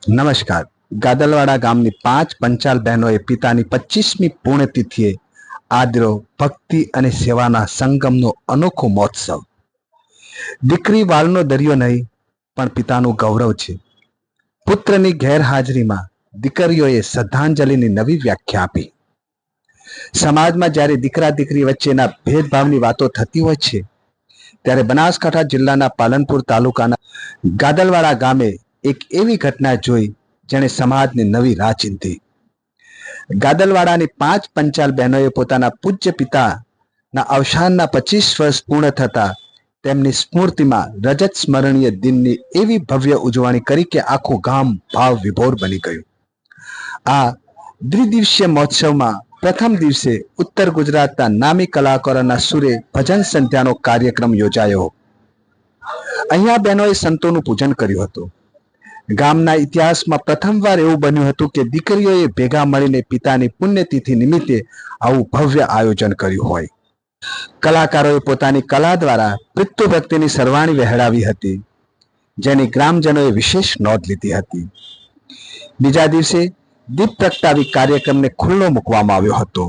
નમસ્કાર. ગાદલવાડા ગામની 5 પંચાલ બહેનોએ પિતાની 25મી પુણ્યતિથિએ આદરો, ભક્તિ અને સેવાના સંગમનો અનોખો મહોત્સવ. દીકરી વાલનો દરિયો નહીં પણ પિતાનું ગૌરવ છે. પુત્રની ગેરહાજરીમાં દીકરીઓએ શ્રદ્ધાંજલિની નવી વ્યાખ્યા આપી. સમાજમાં જ્યારે દીકરા દીકરી વચ્ચેના ભેદભાવની વાતો થતી હોય છે, ત્યારે બનાસકાંઠા જિલ્લાના પાલનપુર તાલુકાના ગાદલવાડા ગામે એક એવી ઘટના જોઈ જેણે સમાજની નવી રાહ ચીંધી. ગાદલવાડાની 5 પંચાલ બહેનોએ પોતાના પૂજ્ય પિતાના અવસાનના 25 વર્ષ પૂર્ણ થતા તેમની સ્મૃતિમાં રજત સ્મરણીય દિનની એવી ભવ્ય ઉજવણી કરી કે આખું ગામ ભાવ વિભોર બની ગયું. આ દ્વિદિવસીય મહોત્સવમાં પ્રથમ દિવસે ઉત્તર ગુજરાતના નામી કલાકારોના સુરે ભજન સંધ્યાનો કાર્યક્રમ યોજાયો. અહીંયા બહેનોએ સંતોનું પૂજન કર્યું હતું. ગામના ઇતિહાસમાં પ્રથમવાર એવું બન્યું હતું કે દીકરીઓએ ભેગા મળીને પિતાની પુણ્યતિથિ નિમિત્તે આવું ભવ્ય આયોજન કર્યું હોય. કલાકારોએ પોતાની કલા દ્વારા પિતૃભક્તિની સરવાણી વહેડાવી હતી, જેની ગ્રામજનોએ વિશેષ નોંધ લીધી હતી. બીજા દિવસે દીપ પ્રગટાવી કાર્યક્રમને ખુલ્લો મૂકવામાં આવ્યો હતો.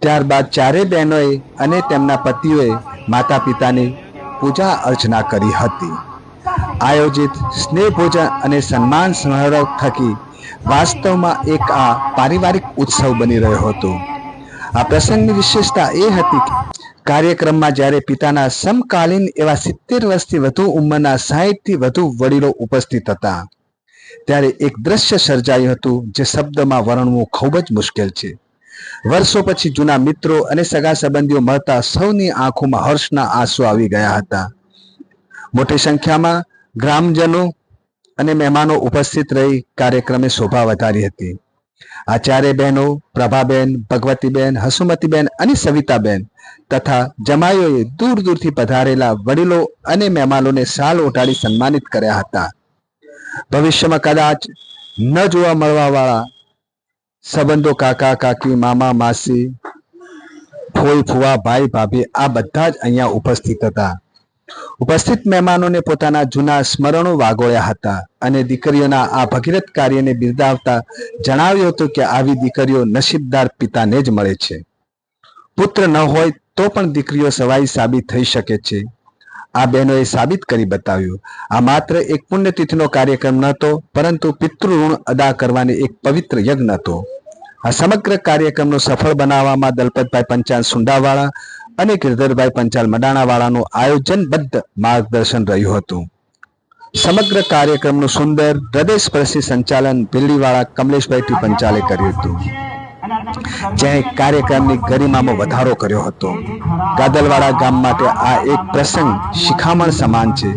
ત્યારબાદ ચારેય બહેનોએ અને તેમના પતિઓએ માતા પિતાની પૂજા અર્ચના કરી હતી. આયોજિત સ્નેહ ભોજન અને સન્માન સમારોહ થકી વાસ્તવમાં એક આ પારિવારિક ઉત્સવ બની રહ્યો હતો. આ પ્રસંગની વિશેષતા એ હતી કે કાર્યક્રમમાં જ્યારે પિતાના સમકાલીન એવા 70 વર્ષથી વધુ ઉંમરના 60થી વધુ વડીલો ઉપસ્થિત હતા, ત્યારે એક દ્રશ્ય સર્જાયું હતું જે શબ્દમાં વર્ણવું ખૂબ જ મુશ્કેલ છે. વર્ષો પછી જૂના મિત્રો અને સગા સંબંધીઓ મળતા સૌની આંખોમાં હર્ષના આંસુ આવી ગયા હતા. મોટી સંખ્યામાં ગ્રામજનો અને મહેમાનો ઉપસ્થિત રહી કાર્યક્રમે શોભા વધારી હતી. આ ચારેય બહેનો પ્રભાબેન, ભગવતીબેન, હસુમતીબેન અને સવિતાબેન તથા જમાઈઓએ દૂર દૂરથી પધારેલા વડીલો અને મહેમાનોને શાલ ઓઢાડી સન્માનિત કર્યા હતા. ભવિષ્યમાં કદાચ ન જોવા મળવાવાળા સંબંધો કાકા કાકી, મામા માસી, ફોઈ ફુવા, ભાઈ ભાભી આ બધા જ અહીંયા ઉપસ્થિત હતા. ઉપસ્થિત મહેમાનોને પોતાના જૂના સ્મરણો વાગોળ્યા હતા અને દીકરીઓના આ ભગીરથ કાર્યને બિરદાવતા જણાવ્યું હતું કે આવી દીકરીઓ નસીબદાર પિતાને જ મળે છે. પુત્ર ન હોય તો પણ દીકરીઓ સવાઈ સાબિત થઈ શકે છે. આ બહેનોએ સાબિત કરી બતાવ્યું. આ માત્ર એક પુણ્યતિથિનો કાર્યક્રમ નહોતો, પરંતુ પિતૃ અદા કરવાની એક પવિત્ર યજ્ઞ હતો. આ સમગ્ર કાર્યક્રમનો સફળ બનાવવામાં દલપતભાઈ પંચાલ સુંડાવાળા અને ગિરધરભાઈ પંચાલ મડાણાવાળાનું આયોજનબદ્ધ માર્ગદર્શન રહ્યું હતું. સમગ્ર કાર્યક્રમનું સુંદર હૃદયસ્પર્શી સંચાલન ભીલડીવાળા કમલેશભાઈ ટી પંચાલે કર્યું હતું, જેણે કાર્યક્રમની ગરિમામાં વધારો કર્યો હતો. ગાદલવાડા ગામ માટે આ એક પ્રસંગ શિખામણ સમાન છે.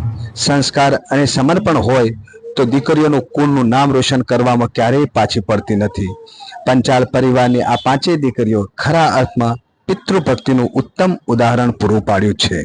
સંસ્કાર અને સમર્પણ હોય તો દીકરીઓનું કુળનું નામ રોશન કરવામાં ક્યારેય પાછી પડતી નથી. પંચાલ પરિવારની આ 5 દીકરીઓ ખરા અર્થમાં પિતૃભક્તિનું ઉત્તમ ઉદાહરણ પૂરું પાડ્યું છે.